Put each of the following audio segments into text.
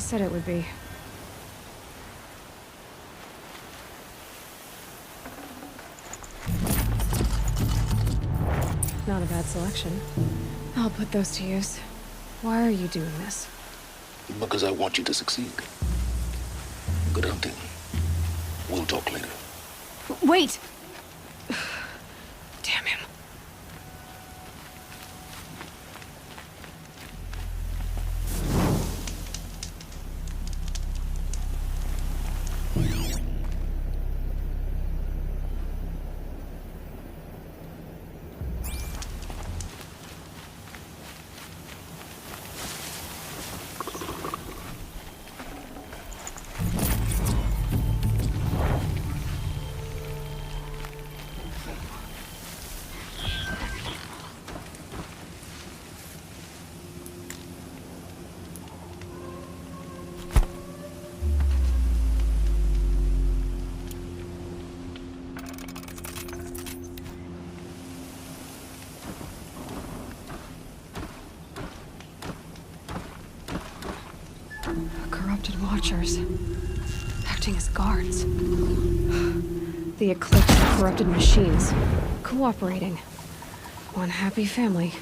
said it would be. Not a bad selection. I'll put those to use. Why are you doing this? Because I want you to succeed. Good hunting. We'll talk later. Wait! Damn him. Corrupted watchers. Acting as guards. The eclipse of corrupted machines. Cooperating. One happy family.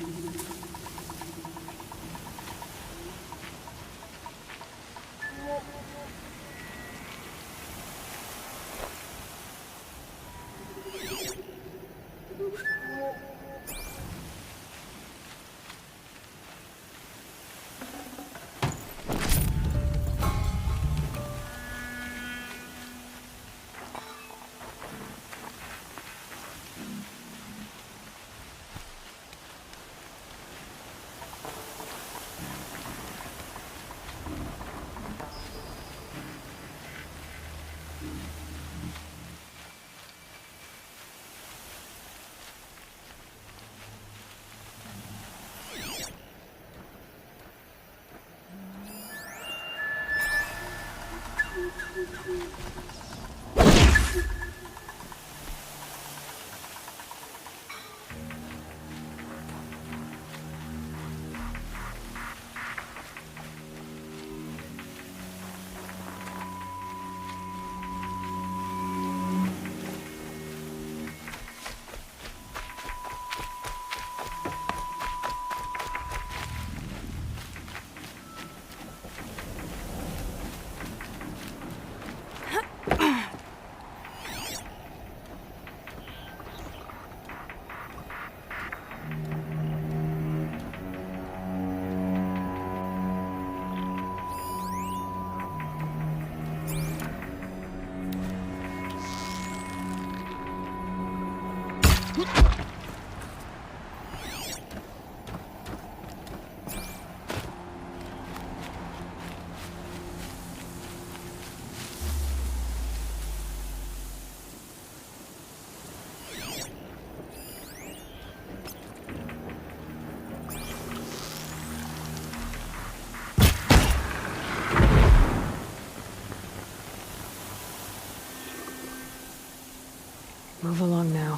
Move along now.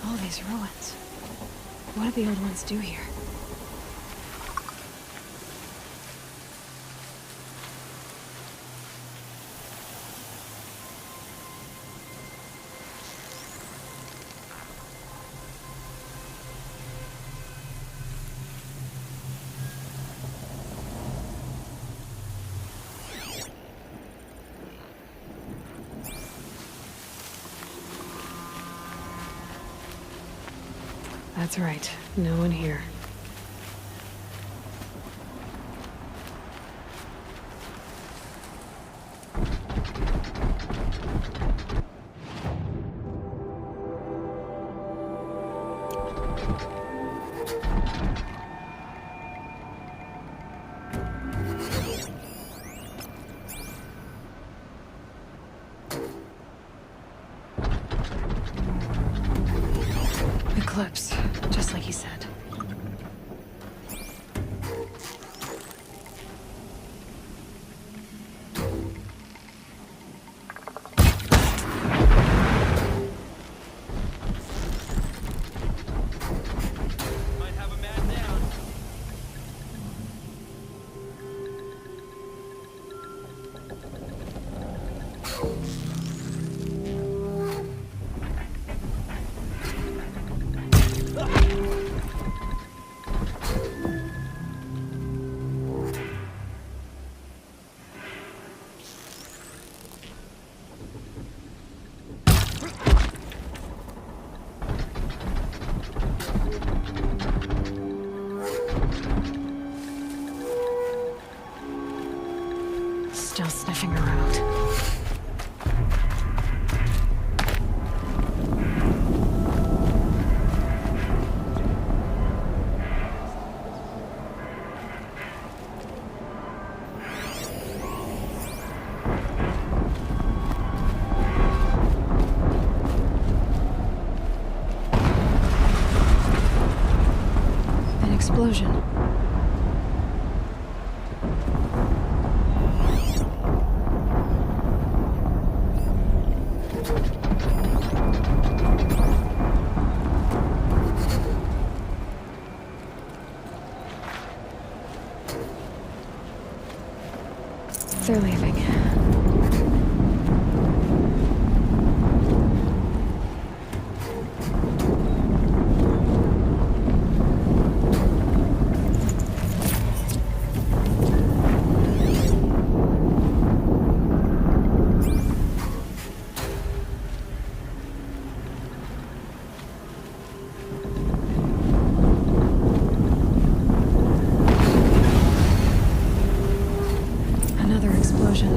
All these ruins. What did the old ones do here? That's right. No one here. Eclipse, just like he said. explosion. They're leaving. Another explosion.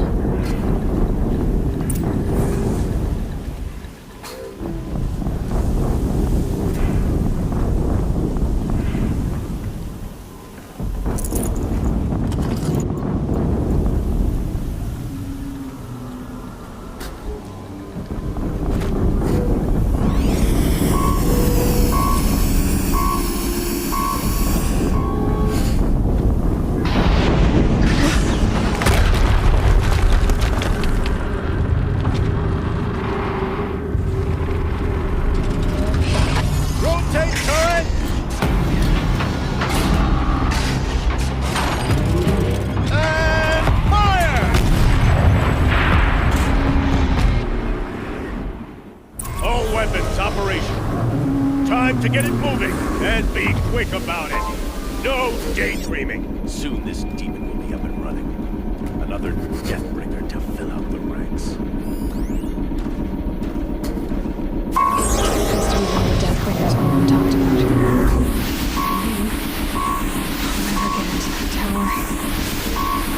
Rotate turret! And fire! All weapons operational. Time to get it moving, and be quick about it. No daydreaming. Soon this demon will be up and running. Another Deathbringer to fill out the ranks. Has to be one of the Deathbringers we never talked about. Maybe. I'll never get into that tower.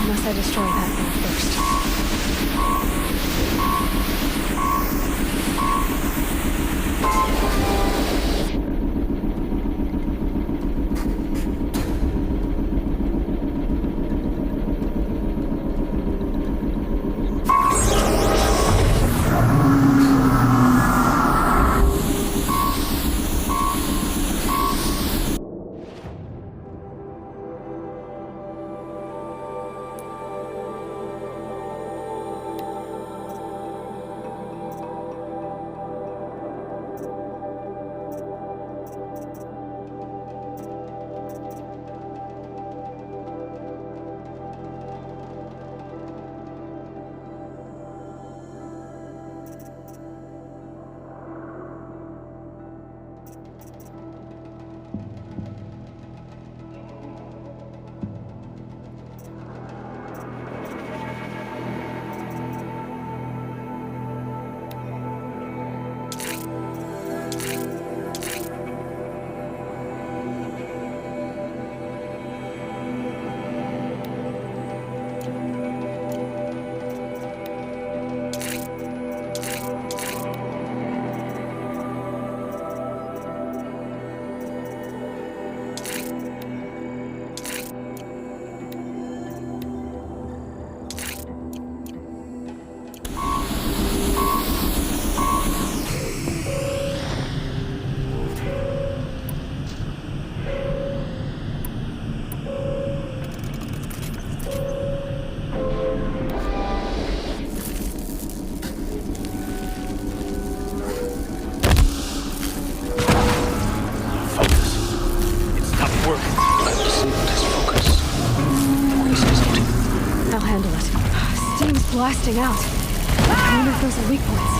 Unless I destroy that thing first. Blasting out. I wonder if those are weak points.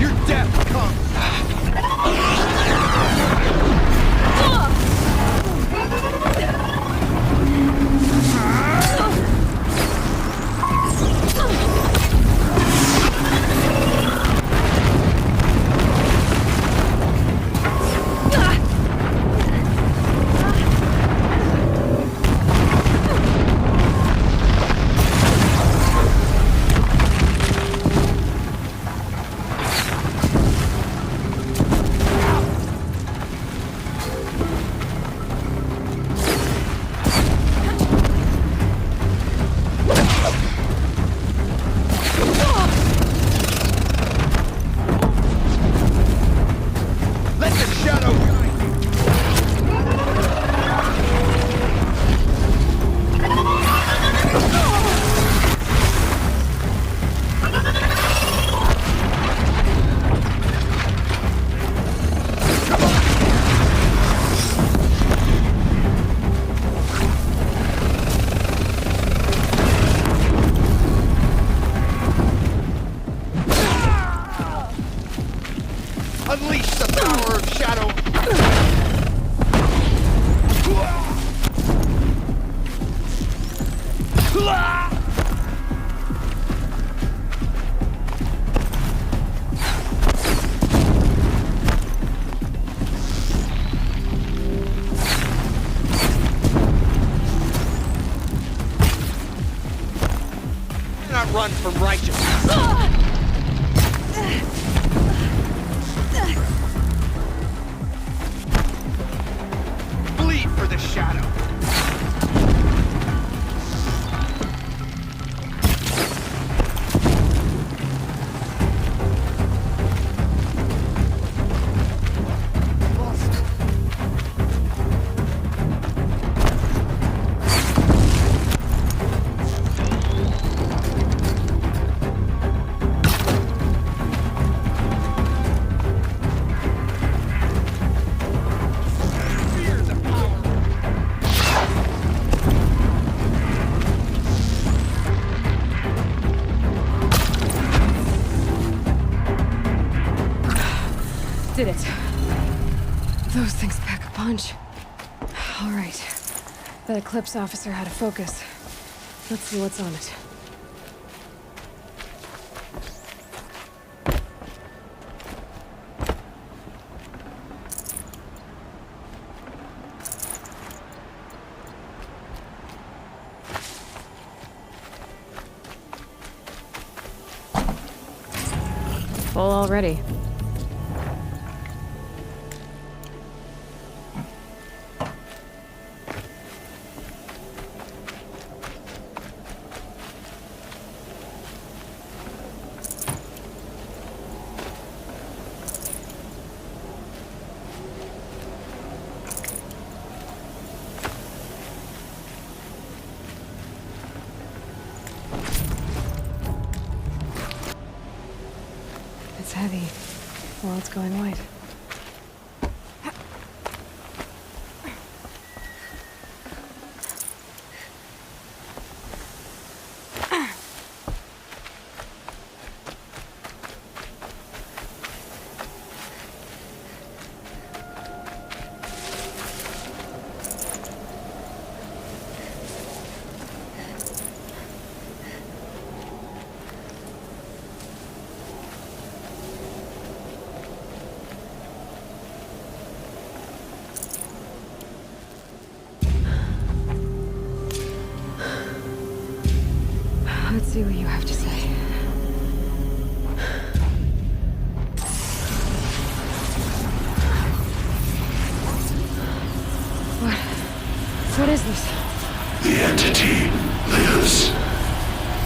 Your death comes! shadow guide me. Unleash the power of shadow. Cannot run from righteousness. Bleed for the shadow. Fear the power. Did it. Those things pack a punch. All right. That Eclipse officer had a focus. Let's see what's on it. Full already. It's heavy. Well, it's going white. Let's see what you have to say. What is this? The entity lives.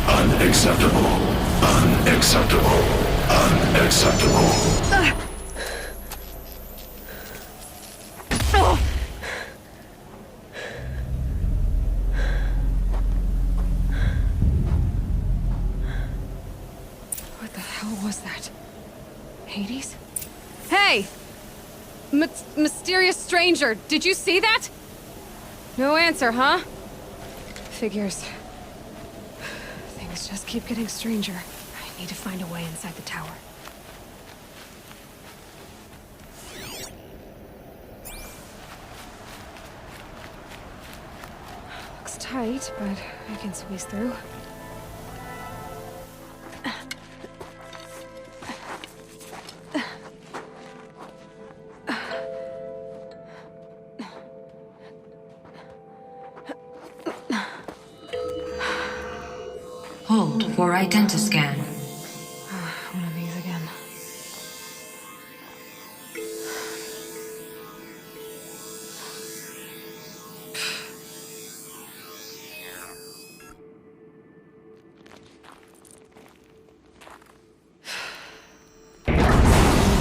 Unacceptable. Unacceptable. Unacceptable. What the hell was that? Hades? Hey! Mysterious stranger, did you see that? No answer, huh? Figures. Things just keep getting stranger. I need to find a way inside the tower. Looks tight, but I can squeeze through. Hold for identiscan. One of these again.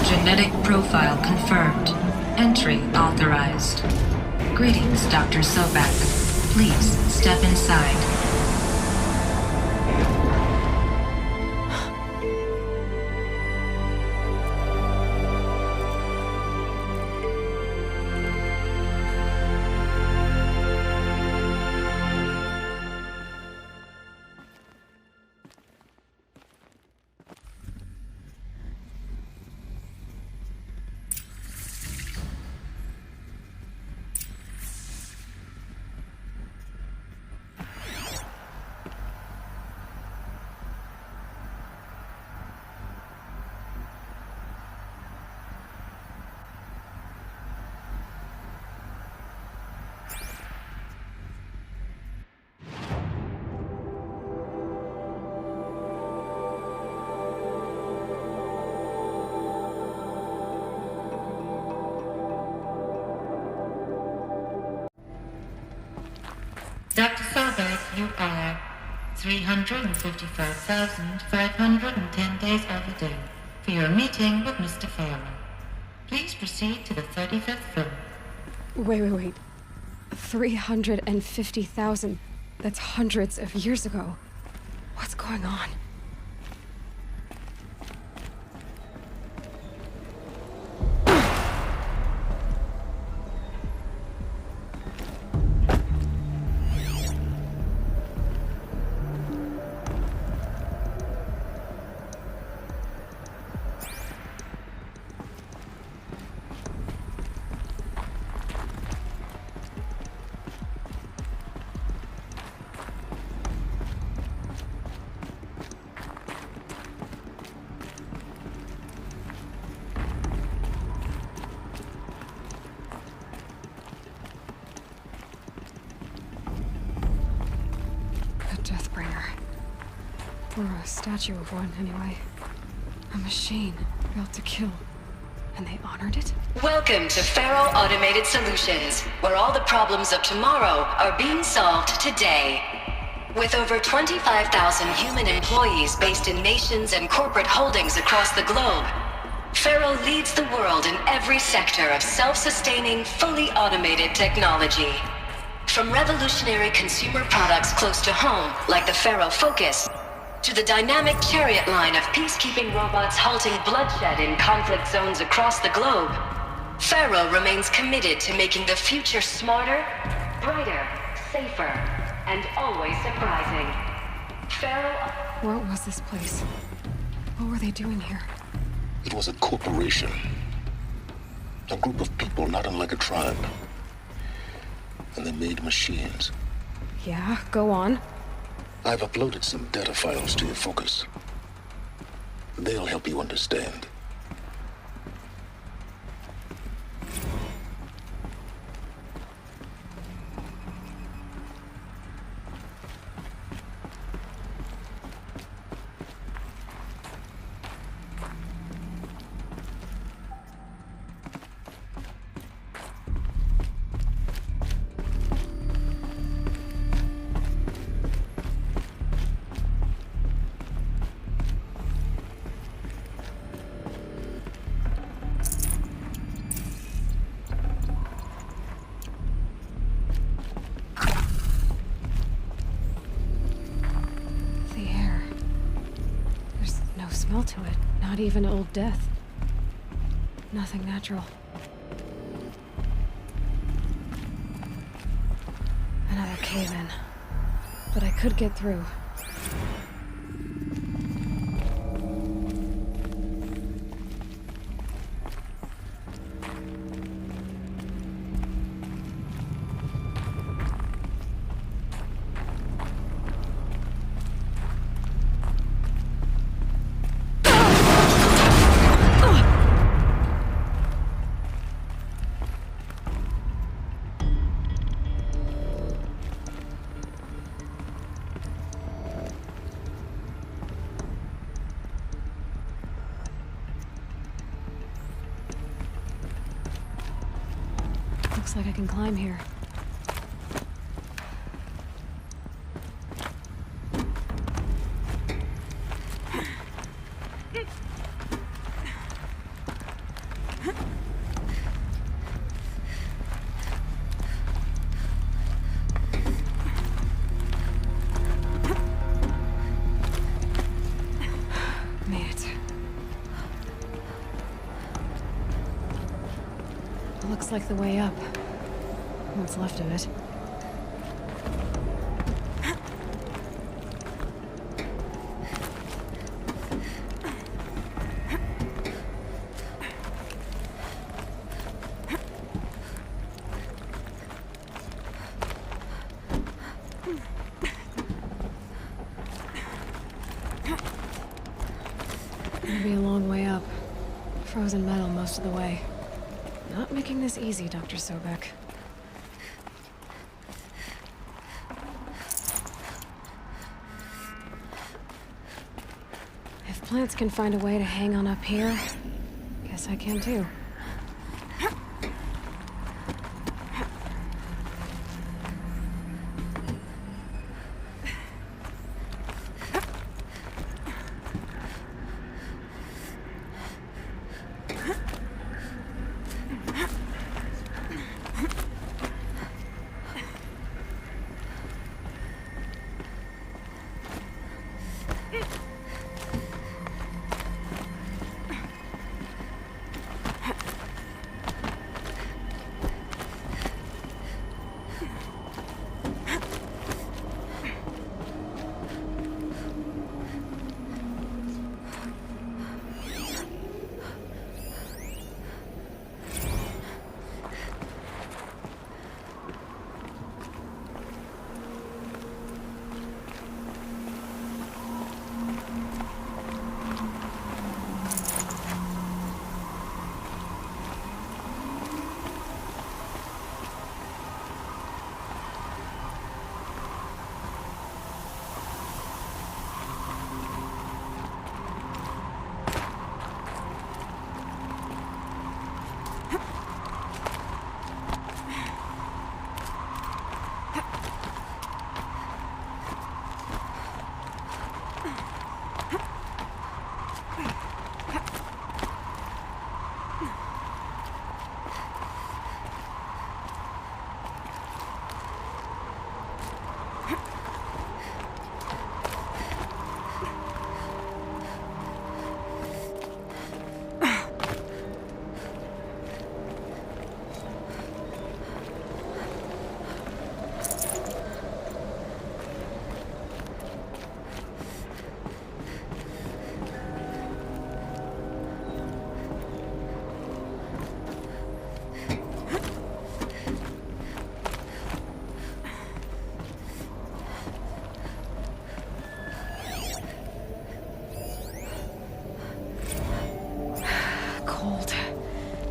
Genetic profile confirmed. entry authorized. Greetings, Dr. Sobek. Please step inside. Dr. Sobek, you are 355,510 days overdue for your meeting with Mr. Faro. Please proceed to the 35th floor. Wait. 350,000. That's hundreds of years ago. What's going on? Deathbringer. Or a statue of one, anyway. A machine built to kill. And they honored it? Welcome to Faro Automated Solutions, where all the problems of tomorrow are being solved today. With over 25,000 human employees based in nations and corporate holdings across the globe, Faro leads the world in every sector of self-sustaining, fully automated technology. From revolutionary consumer products close to home, like the Faro Focus, to the dynamic Chariot line of peacekeeping robots halting bloodshed in conflict zones across the globe, Faro remains committed to making the future smarter, brighter, safer, and always surprising. Faro... What was this place? What were they doing here? It was a corporation. A group of people not unlike a tribe. And they made machines. Yeah, go on. I've uploaded some data files to your Focus. They'll help you understand. To it. Not even old death. Nothing natural. Another cave-in. But I could get through. Looks like I can climb here. Looks like the way up. What's left of it. Gonna be a long way up. Frozen metal most of the way. Not making this easy, Dr. Sobek. If plants can find a way to hang on up here, guess I can too.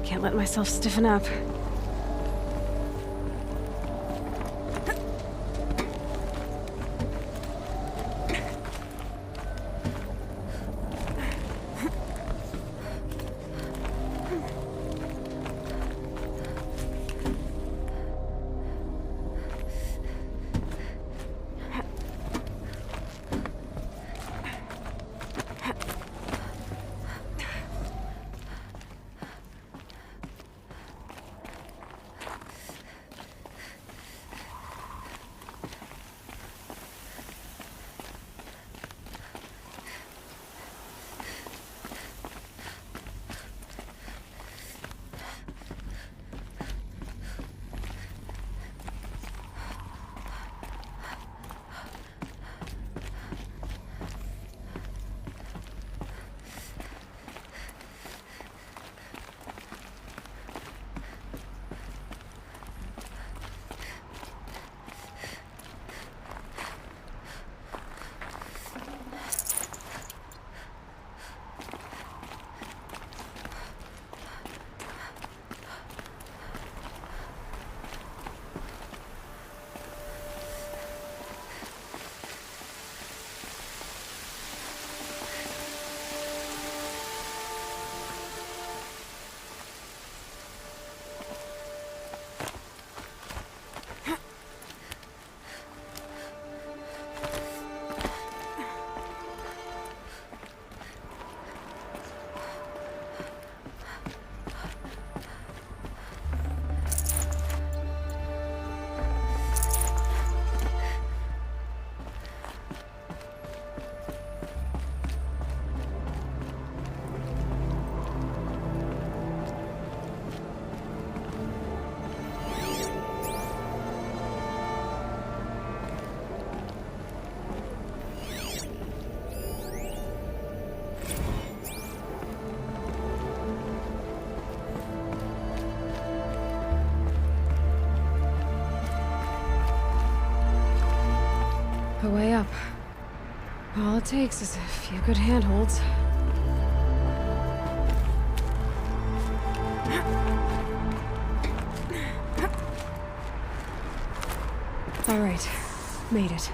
Can't let myself stiffen up. the way up. All it takes is a few good handholds. All right, made it.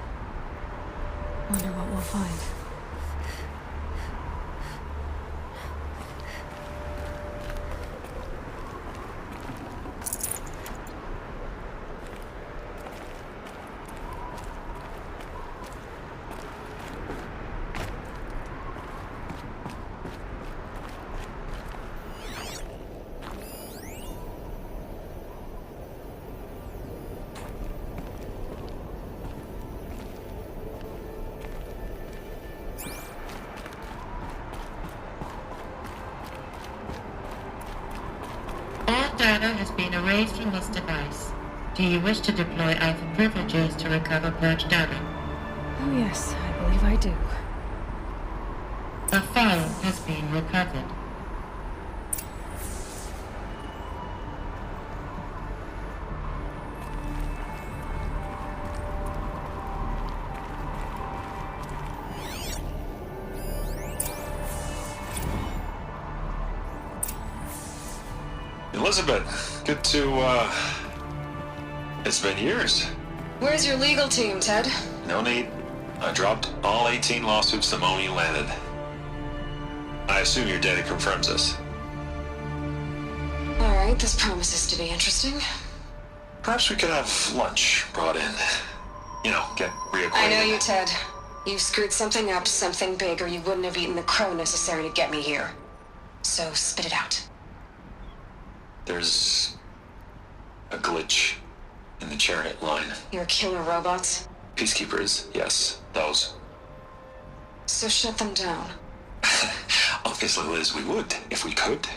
Wonder what we'll find. All data has been erased from this device. Do you wish to deploy Alpha privileges to recover purged data? Oh yes, I believe I do. A file has been recovered. Elizabeth, good to, it's been years. Where's your legal team, Ted? No need. I dropped all 18 lawsuits the moment you landed. I assume your data confirms this. Alright, this promises to be interesting. Perhaps we could have lunch brought in. You know, get reacquainted. I know you, Ted. You've screwed something up, something big, or you wouldn't have eaten the crow necessary to get me here. So, spit it out. There's a glitch in the chariot line. Your killer robots? Peacekeepers, yes, those. So shut them down. Obviously, Liz, we would, if we could.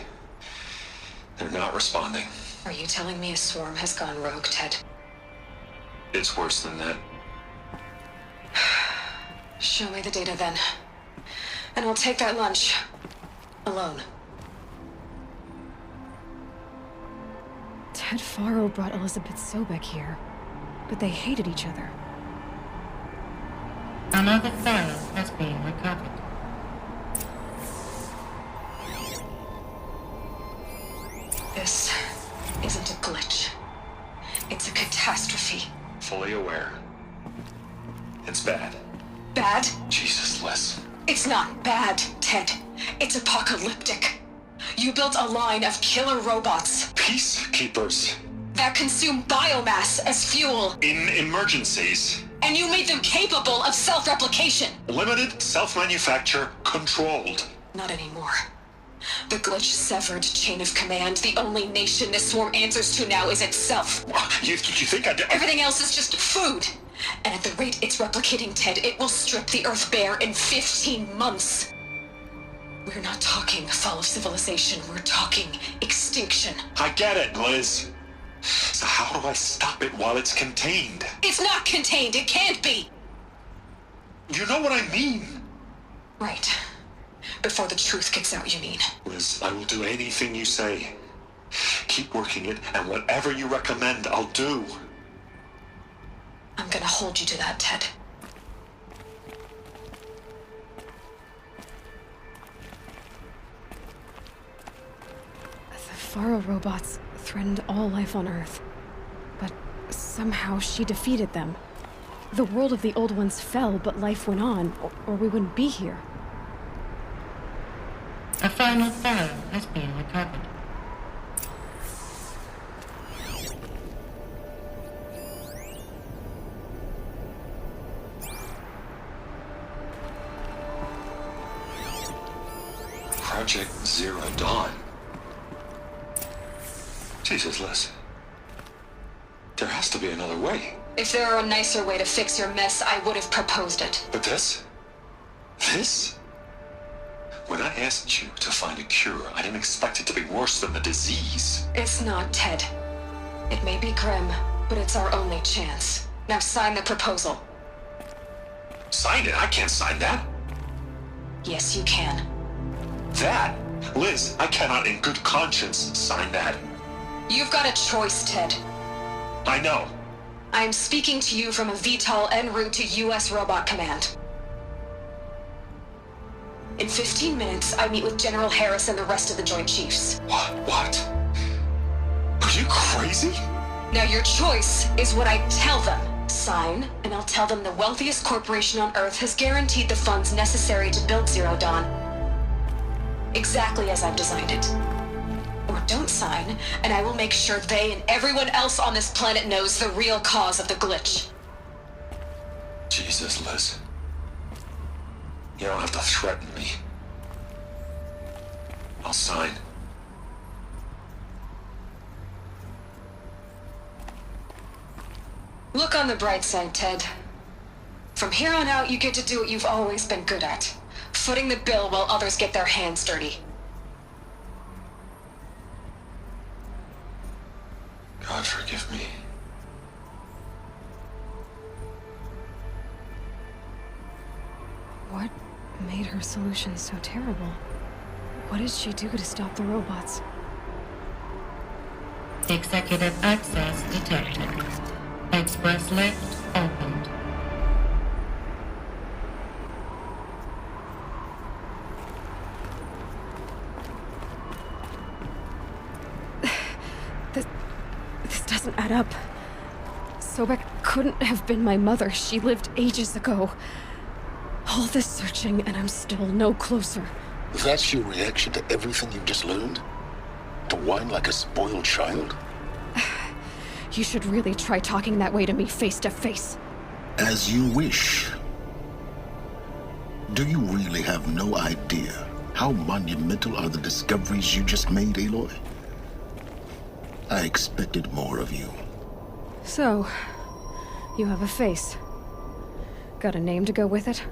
They're not responding. Are you telling me a swarm has gone rogue, Ted? It's worse than that. Show me the data then. And I'll take that lunch. Alone. Ted Faro brought Elizabeth Sobek here, but they hated each other. Another file has been recovered. This isn't a glitch. It's a catastrophe. Fully aware. It's bad. Bad? Jesus, Liz. It's not bad, Ted. It's apocalyptic. You built a line of killer robots Peacekeepers. that consume biomass as fuel, In emergencies. and you made them capable of self-replication. Limited, self-manufacture, controlled. Not anymore. The glitch severed chain of command. The only nation this swarm answers to now is itself. You think I did? Everything else is just food. And at the rate it's replicating, Ted, it will strip the Earth bare in 15 months. We're not talking fall of civilization. We're talking extinction. I get it, Liz. So how do I stop it while it's contained? It's not contained. It can't be. You know what I mean. Right. Before the truth gets out, you mean? Liz, I will do anything you say. Keep working it, and whatever you recommend, I'll do. I'm gonna hold you to that, Ted. The Faro robots threatened all life on Earth, but somehow she defeated them. The world of the old ones fell, but life went on, or we wouldn't be here. A final file has been recovered. Project Zero Dawn. Jesus, Liz. There has to be another way. If there were a nicer way to fix your mess, I would have proposed it. But this? This? When I asked you to find a cure, I didn't expect it to be worse than the disease. It's not, Ted. It may be grim, but it's our only chance. Now sign the proposal. Sign it? I can't sign that. Yes, you can. That? Liz, I cannot in good conscience sign that. You've got a choice, Ted. I know. I am speaking to you from a VTOL en route to U.S. Robot Command. In 15 minutes, I meet with General Harris and the rest of the Joint Chiefs. What? Are you crazy? Now your choice is what I tell them. Sign, and I'll tell them the wealthiest corporation on Earth has guaranteed the funds necessary to build Zero Dawn. Exactly as I've designed it. Or don't sign, and I will make sure they and everyone else on this planet knows the real cause of the glitch. Jesus, Liz. You don't have to threaten me. I'll sign. Look on the bright side, Ted. From here on out, you get to do what you've always been good at. Footing the bill while others get their hands dirty. God forgive me. What made her solution so terrible? What did she do to stop the robots? Executive access detected. Express lift opened. This doesn't add up. Sobek couldn't have been my mother. She lived ages ago. All this searching, and I'm still no closer. That's your reaction to everything you've just learned? To whine like a spoiled child? You should really try talking that way to me face to face. As you wish. Do you really have no idea how monumental are the discoveries you just made, Aloy? I expected more of you. So, you have a face. Got a name to go with it?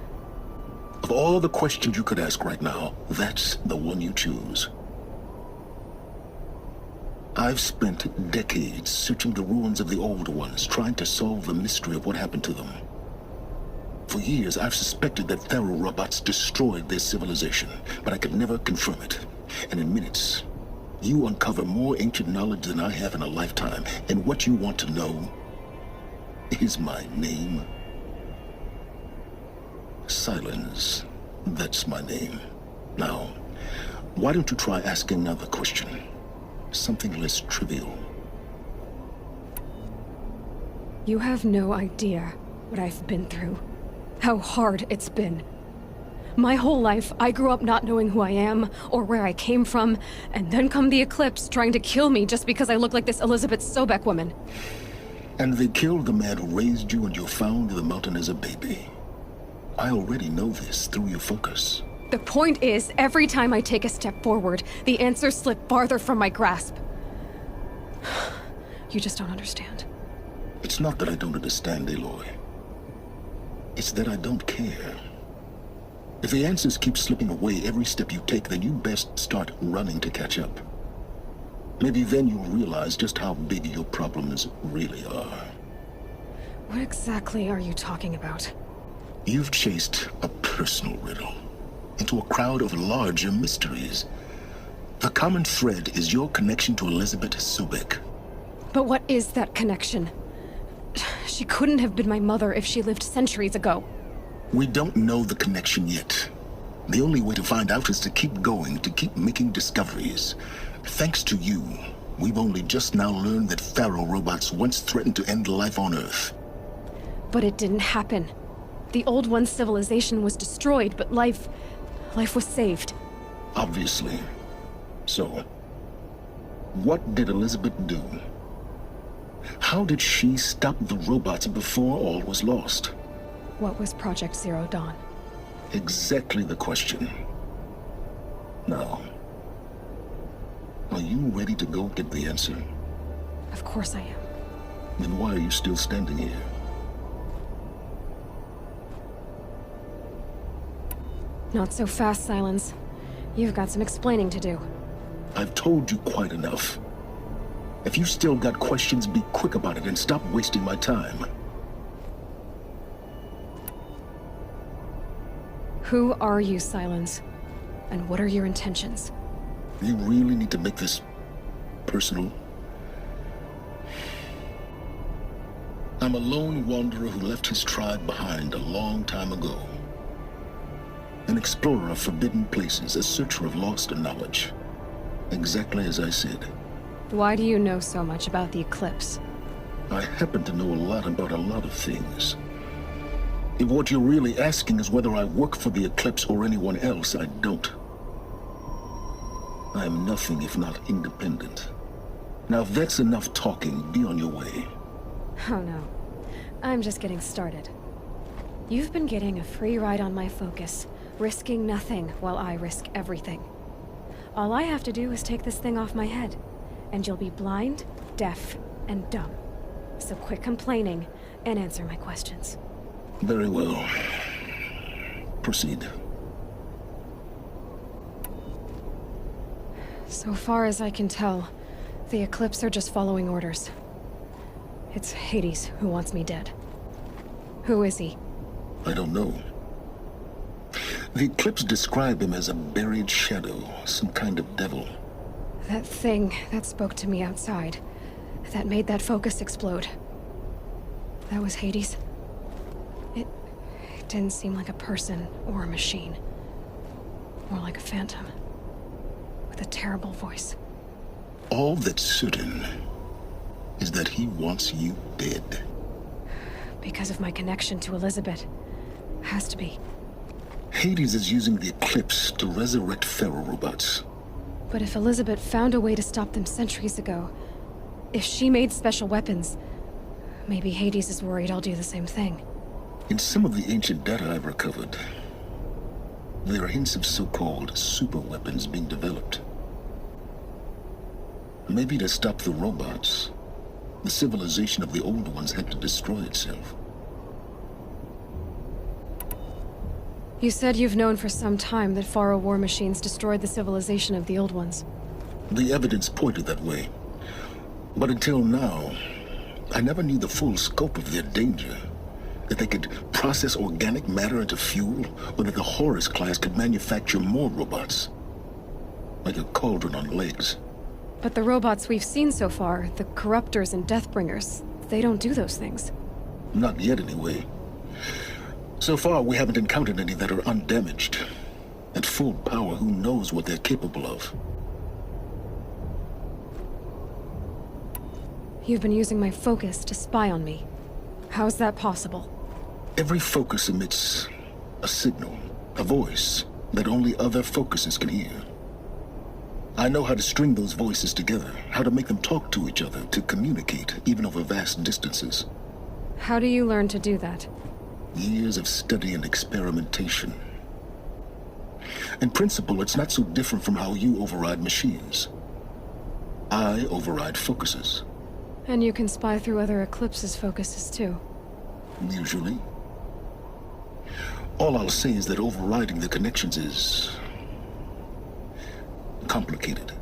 Of all the questions you could ask right now, that's the one you choose. I've spent decades searching the ruins of the old ones, trying to solve the mystery of what happened to them. For years, I've suspected that Faro robots destroyed their civilization, but I could never confirm it. And in minutes, you uncover more ancient knowledge than I have in a lifetime, and what you want to know is my name. Silence. That's my name. Now, why don't you try asking another question? Something less trivial. You have no idea what I've been through. How hard it's been. My whole life, I grew up not knowing who I am or where I came from, and then come the Eclipse trying to kill me just because I look like this Elizabeth Sobek woman. And they killed the man who raised you and you found in the mountain as a baby. I already know this through your focus. The point is, every time I take a step forward, the answers slip farther from my grasp. You just don't understand. It's not that I don't understand, Aloy. It's that I don't care. If the answers keep slipping away every step you take, then you best start running to catch up. Maybe then you'll realize just how big your problems really are. What exactly are you talking about? You've chased a personal riddle into a crowd of larger mysteries. The common thread is your connection to Elizabeth Sobek. But what is that connection? She couldn't have been my mother if she lived centuries ago. We don't know the connection yet. The only way to find out is to keep going, to keep making discoveries. Thanks to you, we've only just now learned that Faro robots once threatened to end life on Earth. But it didn't happen. The Old One's civilization was destroyed, but life was saved. Obviously. So, what did Elizabeth do? How did she stop the robots before all was lost? What was Project Zero Dawn? Exactly the question. Now, are you ready to go get the answer? Of course I am. Then why are you still standing here? Not so fast, Silence. You've got some explaining to do. I've told you quite enough. If you still got questions, be quick about it and stop wasting my time. Who are you, Silence? And what are your intentions? You really need to make this personal? I'm a lone wanderer who left his tribe behind a long time ago. An explorer of forbidden places, a searcher of lost knowledge. Exactly as I said. Why do you know so much about the eclipse? I happen to know a lot about a lot of things. If what you're really asking is whether I work for the Eclipse or anyone else, I don't. I am nothing if not independent. Now, if that's enough talking, be on your way. Oh no. I'm just getting started. You've been getting a free ride on my focus, risking nothing while I risk everything. All I have to do is take this thing off my head, and you'll be blind, deaf, and dumb. So quit complaining and answer my questions. Very well. Proceed. So far as I can tell, the Eclipse are just following orders. It's Hades who wants me dead. Who is he? I don't know. The Eclipse describe him as a buried shadow, some kind of devil. That thing that spoke to me outside, that made that focus explode. That was Hades? It didn't seem like a person or a machine. More like a phantom. With a terrible voice. All that's certain is that he wants you dead. Because of my connection to Elizabeth. Has to be. Hades is using the Eclipse to resurrect Faro robots. But if Elizabeth found a way to stop them centuries ago, if she made special weapons, maybe Hades is worried I'll do the same thing. In some of the ancient data I've recovered, there are hints of so-called super weapons being developed. Maybe to stop the robots, the civilization of the old ones had to destroy itself. You said you've known for some time that Faro war machines destroyed the civilization of the old ones. The evidence pointed that way. But until now, I never knew the full scope of their danger. That they could process organic matter into fuel, or that the Horus class could manufacture more robots. Like a cauldron on legs. But the robots we've seen so far, the Corruptors and Deathbringers, they don't do those things. Not yet, anyway. So far, we haven't encountered any that are undamaged. At full power, who knows what they're capable of? You've been using my focus to spy on me. How's that possible? Every focus emits a signal, a voice, that only other focuses can hear. I know how to string those voices together, how to make them talk to each other, to communicate, even over vast distances. How do you learn to do that? Years of study and experimentation. In principle, it's not so different from how you override machines. I override focuses. And you can spy through other Eclipse's focuses too. Usually. All I'll say is that overriding the connections is complicated.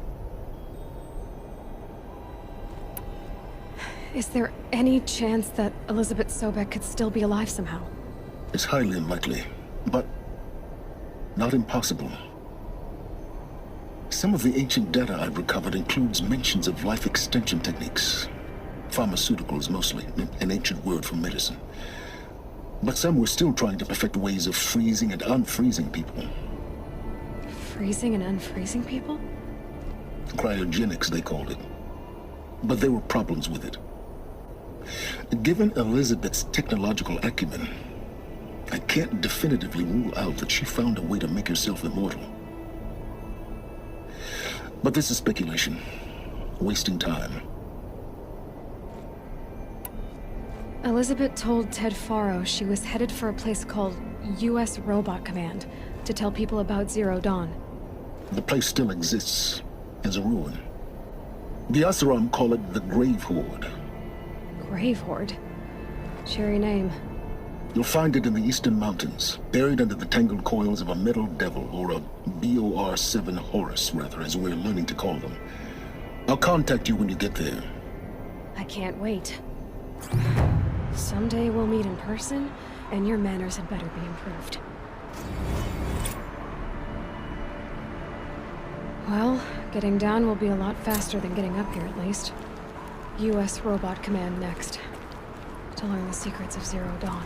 Is there any chance that Elizabeth Sobek could still be alive somehow? It's highly unlikely, but not impossible. Some of the ancient data I've recovered includes mentions of life extension techniques. Pharmaceuticals, mostly, an ancient word for medicine. But some were still trying to perfect ways of freezing and unfreezing people. Freezing and unfreezing people? Cryogenics, they called it. But there were problems with it. Given Elizabeth's technological acumen, I can't definitively rule out that she found a way to make herself immortal. But this is speculation. Wasting time. Elizabeth told Ted Faro she was headed for a place called U.S. Robot Command to tell people about Zero Dawn. The place still exists as a ruin. The Asaram call it the Grave Horde. Grave Horde? Cheery name. You'll find it in the Eastern Mountains, buried under the tangled coils of a metal devil, or a BOR-7 Horus, rather, as we're learning to call them. I'll contact you when you get there. I can't wait. Someday we'll meet in person, and your manners had better be improved. Well, getting down will be a lot faster than getting up here, at least. U.S. Robot Command next. to learn the secrets of Zero Dawn.